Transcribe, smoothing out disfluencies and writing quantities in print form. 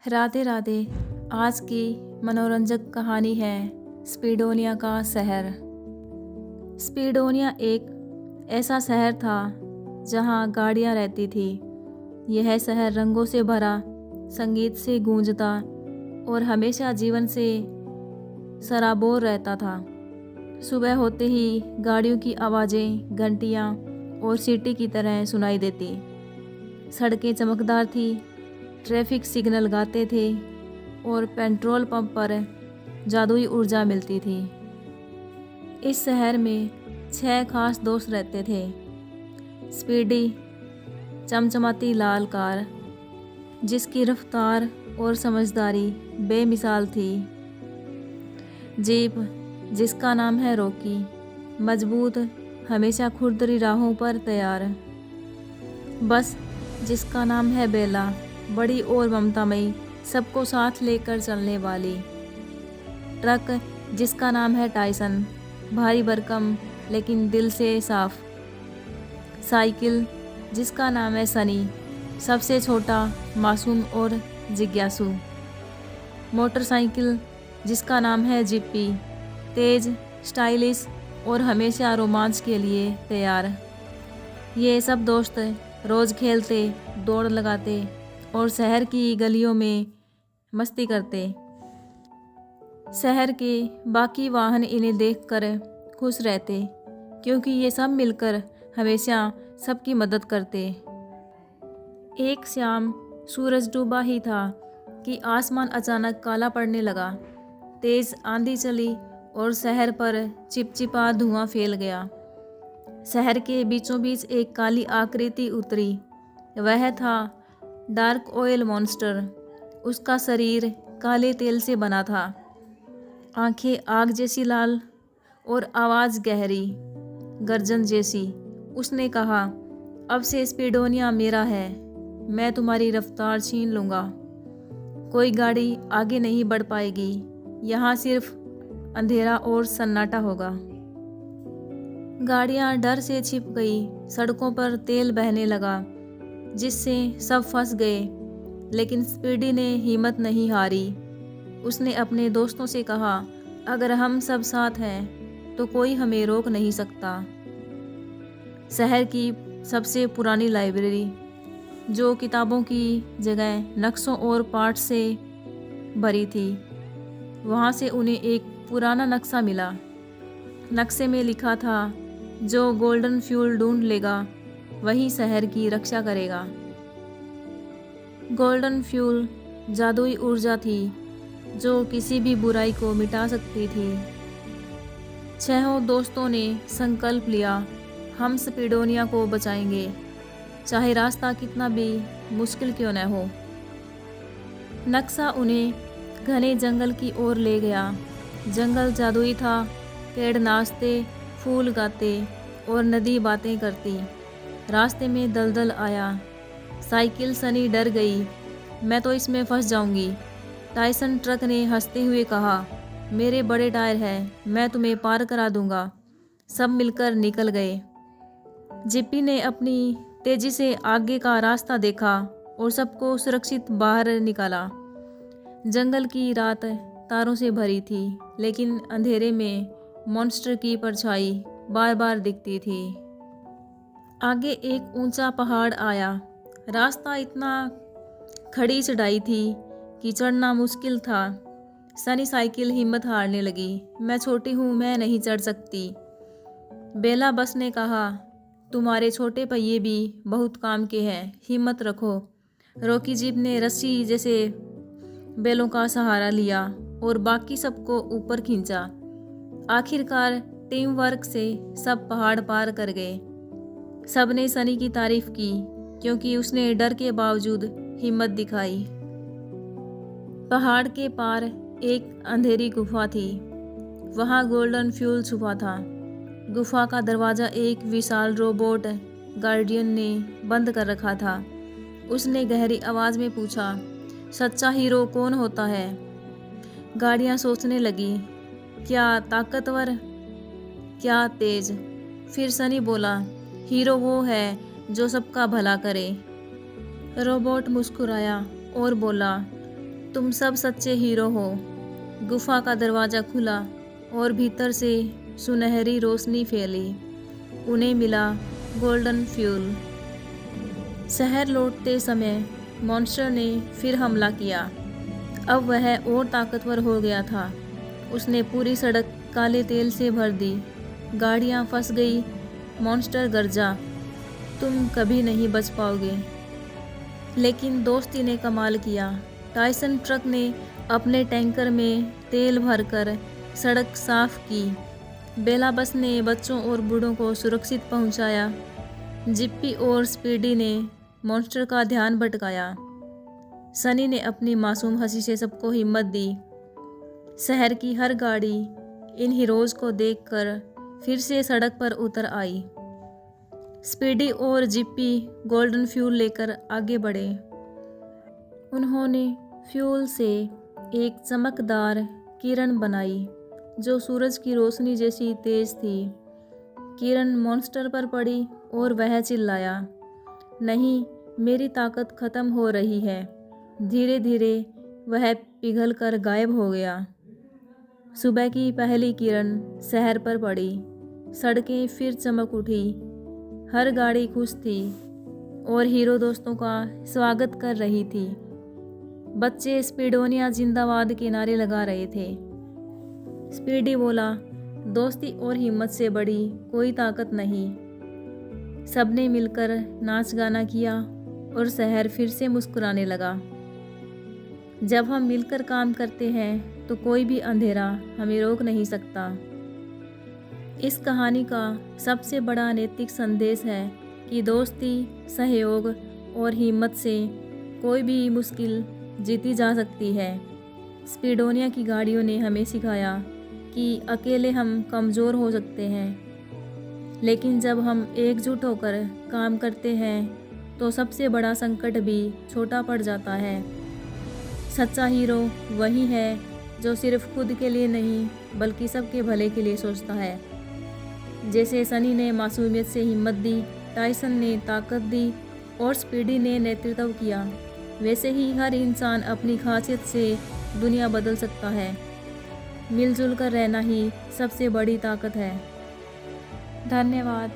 राधे राधे। आज की मनोरंजक कहानी है स्पीडोनिया का शहर। स्पीडोनिया एक ऐसा शहर था जहाँ गाड़ियाँ रहती थी। यह शहर रंगों से भरा, संगीत से गूंजता और हमेशा जीवन से सराबोर रहता था। सुबह होते ही गाड़ियों की आवाज़ें घंटियाँ और सीटी की तरह सुनाई देती। सड़कें चमकदार थी, ट्रैफिक सिग्नल गाते थे और पेट्रोल पंप पर जादुई ऊर्जा मिलती थी। इस शहर में 6 खास दोस्त रहते थे। स्पीडी, चमचमाती लाल कार जिसकी रफ्तार और समझदारी बेमिसाल थी। जीप जिसका नाम है रॉकी, मजबूत, हमेशा खुरदरी राहों पर तैयार। बस जिसका नाम है बेला, बड़ी और ममतामयी, सबको साथ लेकर चलने वाली। ट्रक जिसका नाम है टाइसन, भारी भरकम लेकिन दिल से साफ। साइकिल जिसका नाम है सनी, सबसे छोटा, मासूम और जिज्ञासु। मोटरसाइकिल जिसका नाम है जिप्पी, तेज, स्टाइलिश और हमेशा रोमांच के लिए तैयार। ये सब दोस्त रोज़ खेलते, दौड़ लगाते और शहर की गलियों में मस्ती करते। शहर के बाकी वाहन इन्हें देखकर खुश रहते क्योंकि ये सब मिलकर हमेशा सबकी मदद करते। एक शाम सूरज डूबा ही था कि आसमान अचानक काला पड़ने लगा। तेज आंधी चली और शहर पर चिपचिपा धुआं फैल गया। शहर के बीचों बीच एक काली आकृति उतरी। वह था डार्क ऑयल मॉन्स्टर। उसका शरीर काले तेल से बना था, आंखें आग जैसी लाल और आवाज़ गहरी, गर्जन जैसी। उसने कहा, अब से स्पीडोनिया मेरा है, मैं तुम्हारी रफ्तार छीन लूँगा। कोई गाड़ी आगे नहीं बढ़ पाएगी, यहाँ सिर्फ अंधेरा और सन्नाटा होगा। गाड़ियाँ डर से छिप गई, सड़कों पर तेल बहने लगा जिससे सब फंस गए। लेकिन स्पीडी ने हिम्मत नहीं हारी। उसने अपने दोस्तों से कहा, अगर हम सब साथ हैं तो कोई हमें रोक नहीं सकता। शहर की सबसे पुरानी लाइब्रेरी, जो किताबों की जगह नक्शों और पाठ से भरी थी, वहाँ से उन्हें एक पुराना नक्शा मिला। नक्शे में लिखा था, जो गोल्डन फ्यूल ढूंढ लेगा वही शहर की रक्षा करेगा। गोल्डन फ्यूल जादुई ऊर्जा थी जो किसी भी बुराई को मिटा सकती थी। 6 दोस्तों ने संकल्प लिया, हम स्पीडोनिया को बचाएंगे, चाहे रास्ता कितना भी मुश्किल क्यों न हो। नक्शा उन्हें घने जंगल की ओर ले गया। जंगल जादुई था, पेड़ नाचते, फूल गाते और नदी बातें करती। रास्ते में दलदल आया। साइकिल सनी डर गई, मैं तो इसमें फंस जाऊंगी। टाइसन ट्रक ने हंसते हुए कहा, मेरे बड़े टायर हैं, मैं तुम्हें पार करा दूंगा। सब मिलकर निकल गए। जिप्पी ने अपनी तेजी से आगे का रास्ता देखा और सबको सुरक्षित बाहर निकाला। जंगल की रात तारों से भरी थी, लेकिन अंधेरे में मॉन्स्टर की परछाई बार बार दिखती थी। आगे एक ऊंचा पहाड़ आया। रास्ता इतना खड़ी चढ़ाई थी कि चढ़ना मुश्किल था। सनी साइकिल हिम्मत हारने लगी, मैं छोटी हूँ, मैं नहीं चढ़ सकती। बेला बस ने कहा, तुम्हारे छोटे पहिए भी बहुत काम के हैं, हिम्मत रखो। रॉकी जीप ने रस्सी जैसे बैलों का सहारा लिया और बाकी सबको ऊपर खींचा। आखिरकार टीम वर्क से सब पहाड़ पार कर गए। सबने सनी की तारीफ की क्योंकि उसने डर के बावजूद हिम्मत दिखाई। पहाड़ के पार एक अंधेरी गुफा थी। वहाँ गोल्डन फ्यूल छुपा था। गुफा का दरवाज़ा एक विशाल रोबोट गार्डियन ने बंद कर रखा था। उसने गहरी आवाज़ में पूछा, सच्चा हीरो कौन होता है? गाड़ियाँ सोचने लगी, क्या ताकतवर, क्या तेज? फिर सनी बोला, हीरो वो है जो सबका भला करे। रोबोट मुस्कुराया और बोला, तुम सब सच्चे हीरो हो। गुफा का दरवाज़ा खुला और भीतर से सुनहरी रोशनी फैली। उन्हें मिला गोल्डन फ्यूल। शहर लौटते समय मॉन्स्टर ने फिर हमला किया। अब वह और ताकतवर हो गया था। उसने पूरी सड़क काले तेल से भर दी। गाड़ियाँ फंस गई। मॉन्स्टर गरजा, तुम कभी नहीं बच पाओगे। लेकिन दोस्ती ने कमाल किया। टायसन ट्रक ने अपने टैंकर में तेल भरकर सड़क साफ की। बेला बस ने बच्चों और बूढ़ों को सुरक्षित पहुंचाया। जिप्पी और स्पीडी ने मॉन्स्टर का ध्यान भटकाया। सनी ने अपनी मासूम हंसी से सबको हिम्मत दी। शहर की हर गाड़ी इन हीरोज़ को देखकर फिर से सड़क पर उतर आई। स्पीडी और जिप्पी गोल्डन फ्यूल लेकर आगे बढ़े। उन्होंने फ्यूल से एक चमकदार किरण बनाई जो सूरज की रोशनी जैसी तेज थी। किरण मॉन्स्टर पर पड़ी और वह चिल्लाया, नहीं, मेरी ताकत खत्म हो रही है। धीरे धीरे वह पिघलकर गायब हो गया। सुबह की पहली किरण शहर पर पड़ी। सड़कें फिर चमक उठी। हर गाड़ी खुश थी और हीरो दोस्तों का स्वागत कर रही थी। बच्चे स्पीडोनिया जिंदाबाद के नारे लगा रहे थे। स्पीडी बोला, दोस्ती और हिम्मत से बड़ी कोई ताकत नहीं। सबने मिलकर नाच गाना किया और शहर फिर से मुस्कुराने लगा। जब हम मिलकर काम करते हैं तो कोई भी अंधेरा हमें रोक नहीं सकता। इस कहानी का सबसे बड़ा नैतिक संदेश है कि दोस्ती, सहयोग और हिम्मत से कोई भी मुश्किल जीती जा सकती है। स्पीडोनिया की गाड़ियों ने हमें सिखाया कि अकेले हम कमज़ोर हो सकते हैं, लेकिन जब हम एकजुट होकर काम करते हैं तो सबसे बड़ा संकट भी छोटा पड़ जाता है। सच्चा हीरो वही है जो सिर्फ खुद के लिए नहीं बल्कि सबके भले के लिए सोचता है। जैसे सनी ने मासूमियत से हिम्मत दी, टायसन ने ताकत दी और स्पीडी ने नेतृत्व किया, वैसे ही हर इंसान अपनी खासियत से दुनिया बदल सकता है। मिलजुल कर रहना ही सबसे बड़ी ताकत है। धन्यवाद।